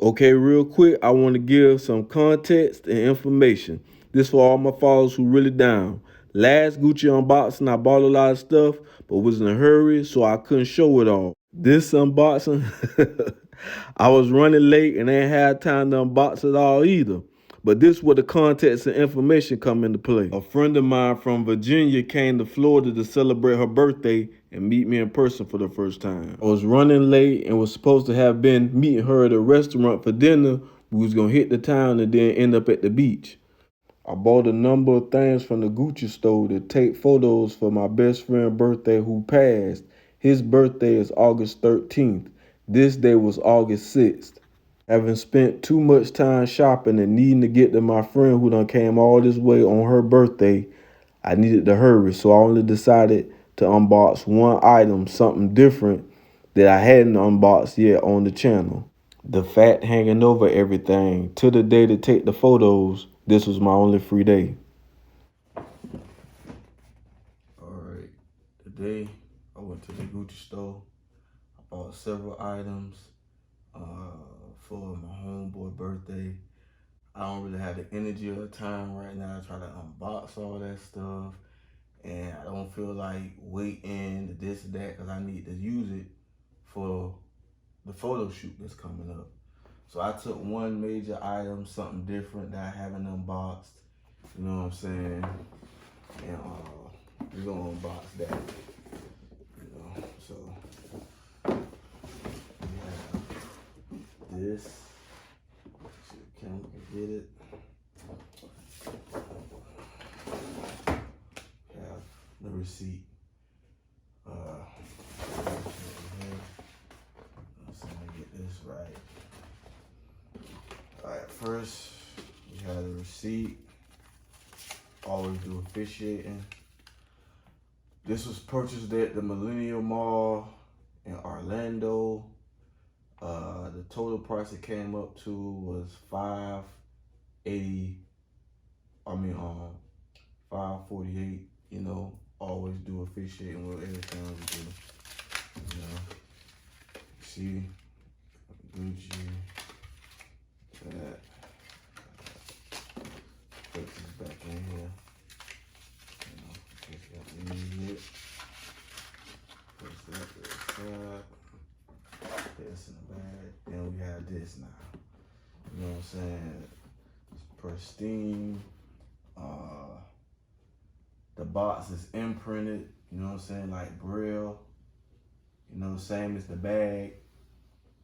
Okay, real quick, I want to give some context and information. This for all my followers who really down. Last Gucci unboxing, I bought a lot of stuff, but was in a hurry, so I couldn't show it all. This unboxing, I was running late and ain't had time to unbox it all either. But this where the context and information come into play. A friend of mine from Virginia came to Florida to celebrate her birthday and meet me in person for the first time. I was running late and was supposed to have been meeting her at a restaurant for dinner. We was gonna hit the town and then end up at the beach. I bought a number of things from the Gucci store to take photos for my best friend's birthday who passed. His birthday is August 13th. This day was August 6th. Having spent too much time shopping and needing to get to my friend who done came all this way on her birthday, I needed to hurry, so I only decided to unbox one item, something different that I hadn't unboxed yet on the channel. The fact hanging over everything. To the day to take the photos, this was my only free day. Alright, today I went to the Gucci store. I bought several items for my homeboy birthday. I don't really have the energy or the time right now to try to unbox all that stuff. And I don't feel like waiting this or that because I need to use it for the photo shoot that's coming up. So I took one major item, something different that I haven't unboxed. You know what I'm saying? And we're gonna unbox that. You know, so we have this. See if the camera can get it. Have the receipt. So let me get this right. Alright, first we have the receipt. Always do officiating. This was purchased at the Millennia Mall in Orlando. The total price it came up to was $548. You know, always do officiating with everything we do. You know, see, Gucci, that. Put this back in here. You know, in case you have to use it. Put that to the side. This in the bag. Then we have this now. You know what I'm saying? It's pristine. The box is imprinted. You know what I'm saying? Like Braille. You know, same as the bag.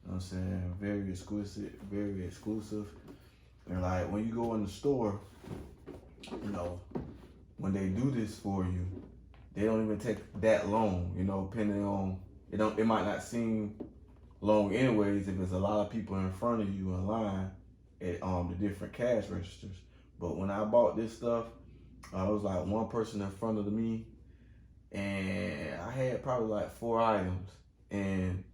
You know what I'm saying? Very exquisite, very exclusive. And like when you go in the store, you know, when they do this for you, they don't even take that long, you know, depending on, it might not seem long anyways if there's a lot of people in front of you in line at the different cash registers. But when I bought this stuff, it was like one person in front of me, and I had probably like 4 items. And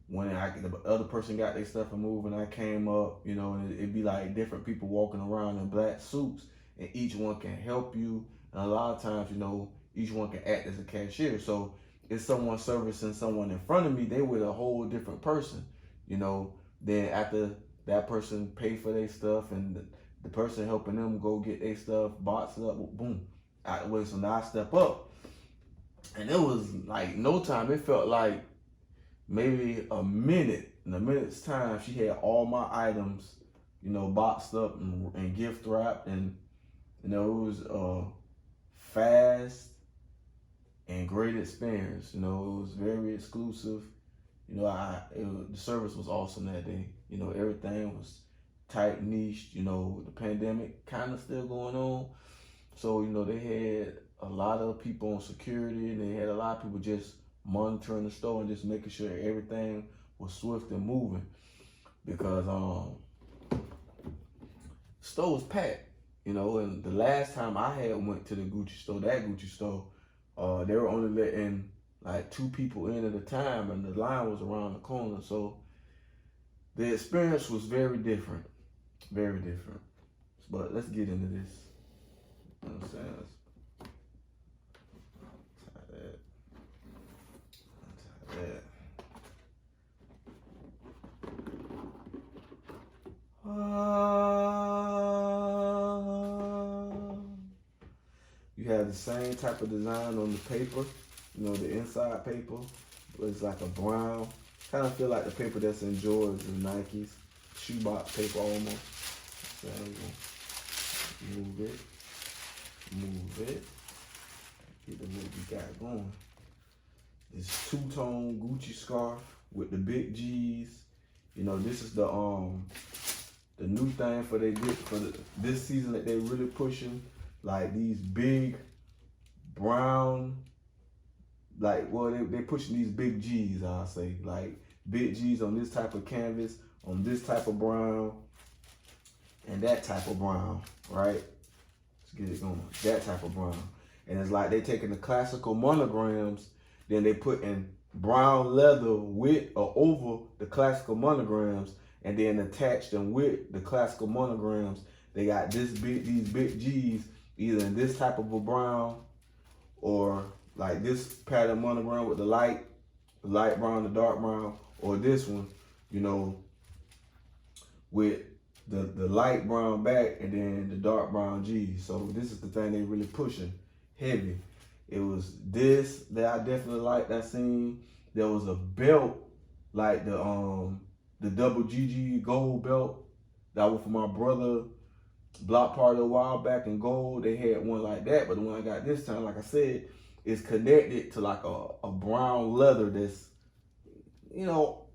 when the other person got their stuff and moved, and I came up, you know, and it'd be like different people walking around in black suits, and each one can help you. And a lot of times, you know, each one can act as a cashier. So if someone servicing someone in front of me, they with a whole different person, you know. Then after that person pay for their stuff and the person helping them go get their stuff, box it up, boom, out the way. So now I step up. And it was like no time. It felt like maybe a minute. In a minute's time, she had all my items, you know, boxed up and gift wrapped. And, you know, it was a fast and great experience. You know, it was very exclusive. You know, the service was awesome that day. You know, everything was tight, niche. You know, the pandemic kind of still going on. So, you know, they had a lot of people on security, and they had a lot of people just monitoring the store and just making sure everything was swift and moving, because the store was packed, you know. And the last time I had went to the Gucci store, they were only letting like 2 people in at a time, and the line was around the corner. So the experience was very different, very different. But let's get into this. You know what I'm saying? Let's tie that. Tie that. the same type of design on the paper, you know, the inside paper, but it's like a brown. Kind of feel like the paper that's in Jordans and Nikes, shoebox paper almost. So I'm gonna move it, get the what we got going. This two-tone Gucci scarf with the big G's. You know, this is the new thing for this season that they really pushing, like these big brown, like, well, they pushing these big G's, I'll say, like big G's on this type of canvas, on this type of brown, and that type of brown, right? Let's get it going. That type of brown. And it's like they taking the classical monograms, then they put in brown leather with or over the classical monograms, and then attach them with the classical monograms. They got these big G's, either in this type of a brown, or like this pattern monogram with the light brown, the dark brown, or this one, you know, with the light brown back and then the dark brown G's. So this is the thing they really pushing heavy. It was this that I definitely liked. I seen there was a belt like the double GG gold belt that was for my brother block party a while back in gold. They had one like that, but the one I got this time, like I said, is connected to like a brown leather that's, you know,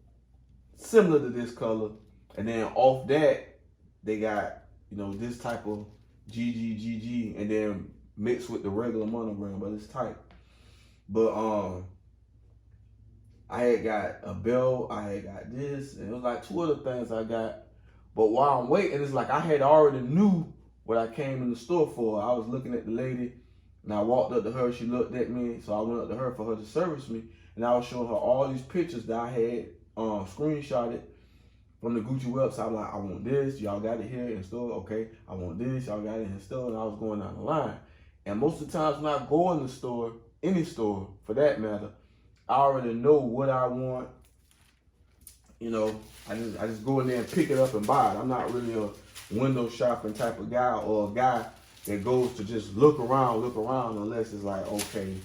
similar to this color. And then off that, they got, you know, this type of GG, and then mixed with the regular monogram, but it's tight. But I had got a belt, I had got this, and it was like two other things I got. But while I'm waiting, it's like I had already knew what I came in the store for. I was looking at the lady, and I walked up to her, she looked at me, so I went up to her for her to service me, and I was showing her all these pictures that I had screenshotted from the Gucci website. I'm like, I want this, y'all got it here in store, okay. I want this, y'all got it in store, and I was going down the line. And most of the times when I go in the store, any store for that matter, I already know what I want. You know, I just go in there and pick it up and buy it. I'm not really a window shopping type of guy, or a guy that goes to just look around unless it's like, okay,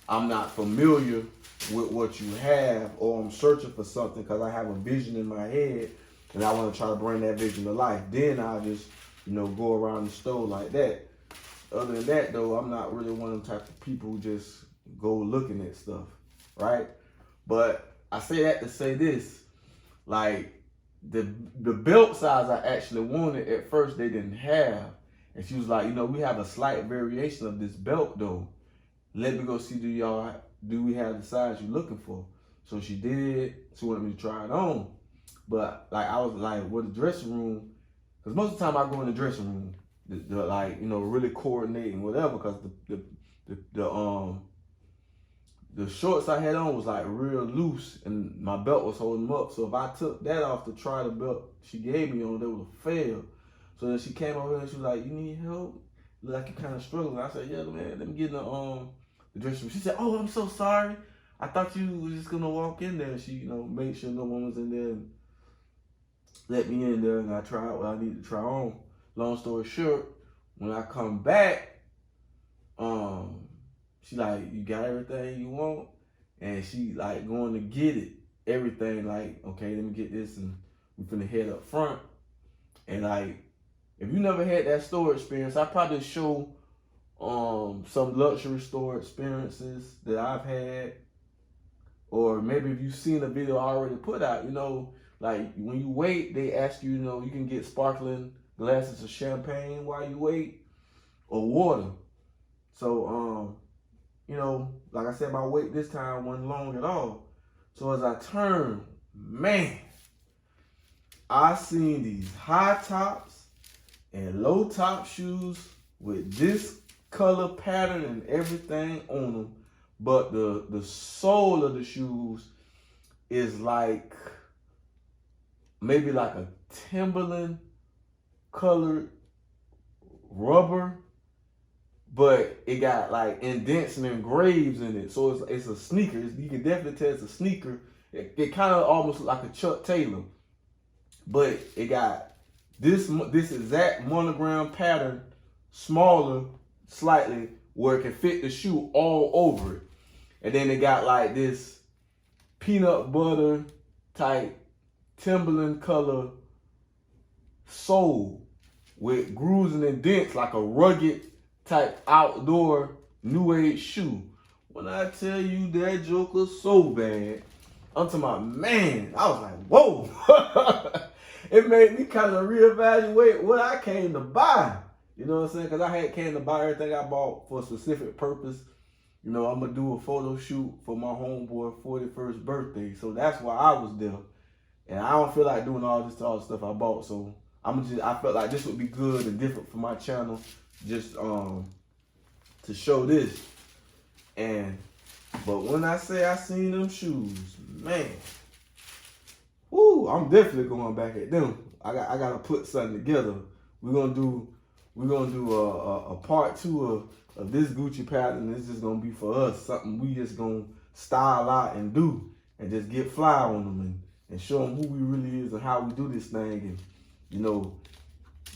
I'm not familiar with what you have, or I'm searching for something because I have a vision in my head and I want to try to bring that vision to life. Then I'll just, you know, go around the store like that. Other than that, though, I'm not really one of them type of people who just go looking at stuff, right? But I say that to say this, like the belt size I actually wanted at first, they didn't have. And she was like, you know, we have a slight variation of this belt though. Let me go see, do we have the size you're looking for? So she did. She wanted me to try it on. But like I was like, well, the dressing room, because most of the time I go in the dressing room, the like, you know, really coordinating whatever, because the shorts I had on was like real loose and my belt was holding them up. So if I took that off to try the belt she gave me on, they would have failed. So then she came over and she was like, you need help? Look like you're kind of struggling. I said, yeah, man, let me get in the dressing room. She said, oh, I'm so sorry. I thought you was just gonna walk in there. She, you know, made sure no one was in there and let me in there, and I tried what I needed to try on. Long story short, when I come back, she like, you got everything you want? And she like going to get it, everything, like, okay, let me get this, and we finna head up front. And like, if you never had that store experience, I probably show some luxury store experiences that I've had. Or maybe if you've seen a video I already put out, you know, like when you wait, they ask you, you know, you can get sparkling glasses of champagne while you wait, or water. So, you know, like I said, my wait this time wasn't long at all. So as I turned, man, I seen these high tops and low top shoes with this color pattern and everything on them. But the sole of the shoes is like, maybe like a Timberland colored rubber, but it got like indents and engraves in it. So it's a sneaker. You can definitely tell it's a sneaker. It kind of almost like a Chuck Taylor, but it got this exact monogram pattern, smaller slightly, where it can fit the shoe all over it. And then they got like this peanut butter type Timberland color sole with grooves and indents, like a rugged type outdoor new age shoe. When I tell you that joker so bad, I'm talking about, man, I was like, whoa. It made me kind of reevaluate what I came to buy. You know what I'm saying? Because I came to buy everything I bought for a specific purpose. You know, I'm going to do a photo shoot for my homeboy's 41st birthday. So that's why I was there. And I don't feel like doing all this stuff I bought. So I felt like this would be good and different for my channel. Just to show this. But when I say I seen them shoes, man, woo, I'm definitely going back at them. I gotta put something together. We're gonna do a part 2 of this Gucci pattern. It's just gonna be for us, something we just gonna style out and do, and just get fly on them and show them who we really is and how we do this thing. And you know,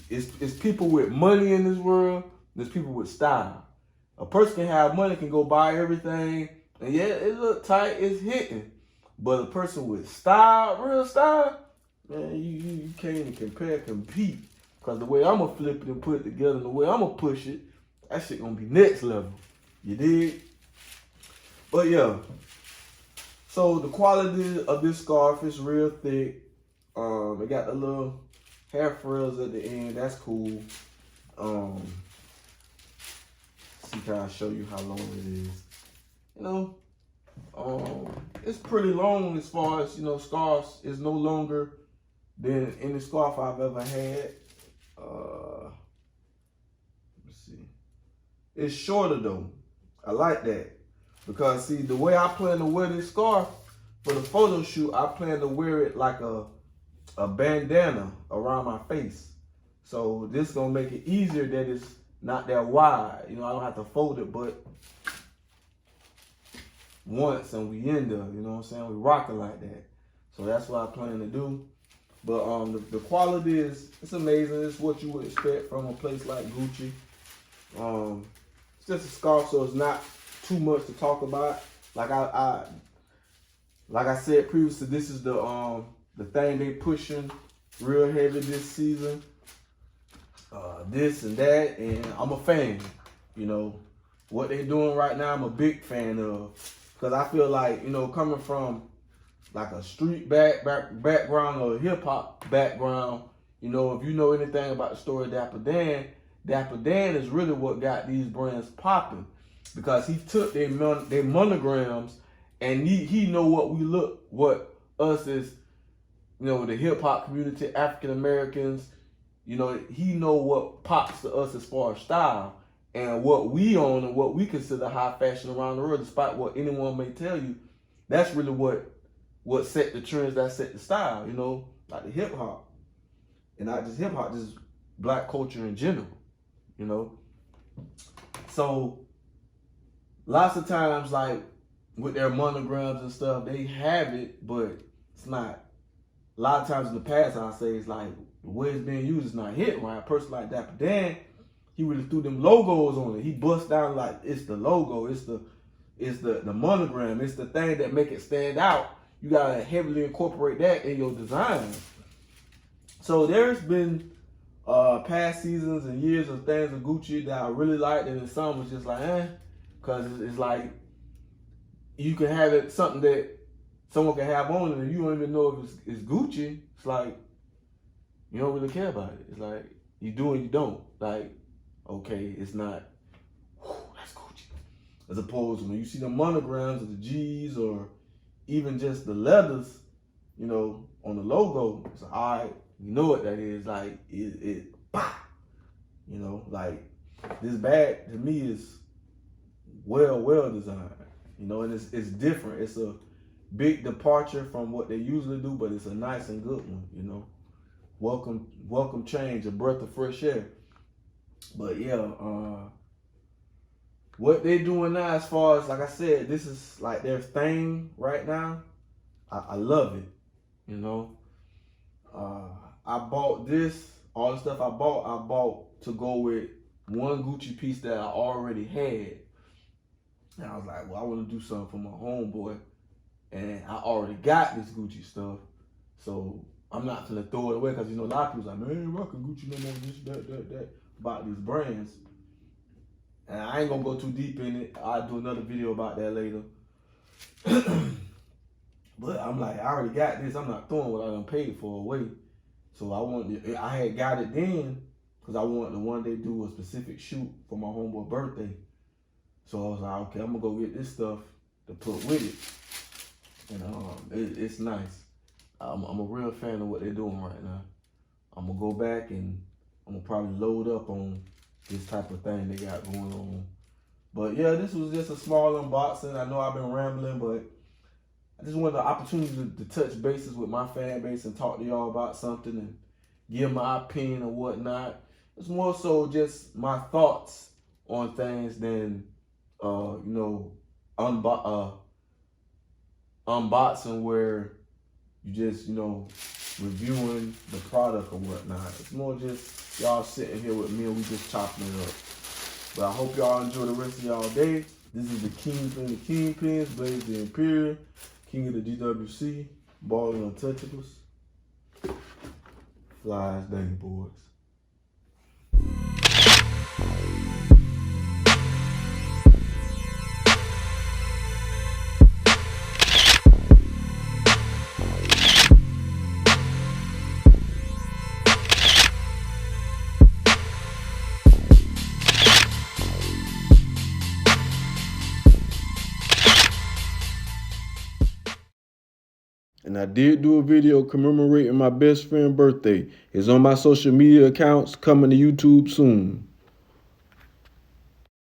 it's people with money in this world. There's people with style. A person can have money, can go buy everything, and yeah, it look tight, it's hitting. But a person with style, real style, man, you can't even compete. Because the way I'm going to flip it and put it together, and the way I'm going to push it, that shit going to be next level. You dig? But yeah, so the quality of this scarf is real thick. It got the little hair frills at the end. That's cool. See, can I show you how long it is? You know, it's pretty long as far as, you know, scarves is no longer than any scarf I've ever had. Let's see. It's shorter though. I like that. Because see, the way I plan to wear this scarf for the photo shoot, I plan to wear it like a bandana around my face. So this is gonna make it easier that it's not that wide. You know, I don't have to fold it but once and we in there, you know what I'm saying? We rock it like that. So that's what I plan to do. But the quality it's amazing. It's what you would expect from a place like Gucci. It's just a scarf, so it's not too much to talk about. Like I said previously, this is the thing they pushing real heavy this season. This and that, and I'm a fan. You know, what they're doing right now, I'm a big fan of. Because I feel like, you know, coming from like a street background or a hip-hop background, you know, if you know anything about the story of Dapper Dan is really what got these brands popping. Because he took their monograms and he know what us as, you know, the hip-hop community, African Americans, you know, he know what pops to us as far as style. And what we own and what we consider high fashion around the world, despite what anyone may tell you, that's really what set the trends, that set the style, you know, like the hip hop. And not just hip hop, just black culture in general, you know. So lots of times, like with their monograms and stuff, they have it, but it's not. A lot of times in the past, I say it's like the way it's being used is not hit right. A person like Dapper Dan, he really threw them logos on it. He bust down like it's the logo, it's the monogram, it's the thing that make it stand out. You gotta heavily incorporate that in your design. So there's been past seasons and years of things of Gucci that I really liked, and then some was just like, because it's like you can have it something that someone can have on it and you don't even know if it's Gucci. It's like you don't really care about it. It's like you do and you don't. Like, okay, it's not, that's Gucci. As opposed to when you see the monograms of the G's or even just the leathers, you know, on the logo, it's like, all right, you know what that is. Like, bah! You know, like, this bag to me is well designed, you know, and it's different. It's a big departure from what they usually do, but it's a nice and good one, you know. Welcome change, a breath of fresh air. But yeah, what they doing now, as far as, like I said, this is like their thing right now. I love it, you know. I bought this, all the stuff I bought to go with one Gucci piece that I already had. And I was like, well, I want to do something for my homeboy. And I already got this Gucci stuff. So I'm not gonna throw it away, because you know a lot of people's like, man, I ain't rocking Gucci no more, this, that, about these brands. And I ain't gonna go too deep in it. I'll do another video about that later. But I'm like, I already got this. I'm not throwing what I done paid for away. So I had got it then because I wanted to one day do a specific shoot for my homeboy's birthday. So I was like, okay, I'm gonna go get this stuff to put with it. And it's nice. I'm a real fan of what they're doing right now. I'm gonna go back and I'm gonna probably load up on this type of thing they got going on. But yeah, this was just a small unboxing. I know I've been rambling, but I just wanted the opportunity to touch bases with my fan base and talk to y'all about something and give my opinion and whatnot. It's more so just my thoughts on things than, unboxing where you just, reviewing the product or whatnot. It's more just y'all sitting here with me and we just chopping it up. But I hope y'all enjoy the rest of y'all day. This is the Kingpin, the Kingpins, BlazeDeImperial, King of the GWC, Balling Untouchables. Flies Dang Boys. And I did do a video commemorating my best friend's birthday. It's on my social media accounts, coming to YouTube soon.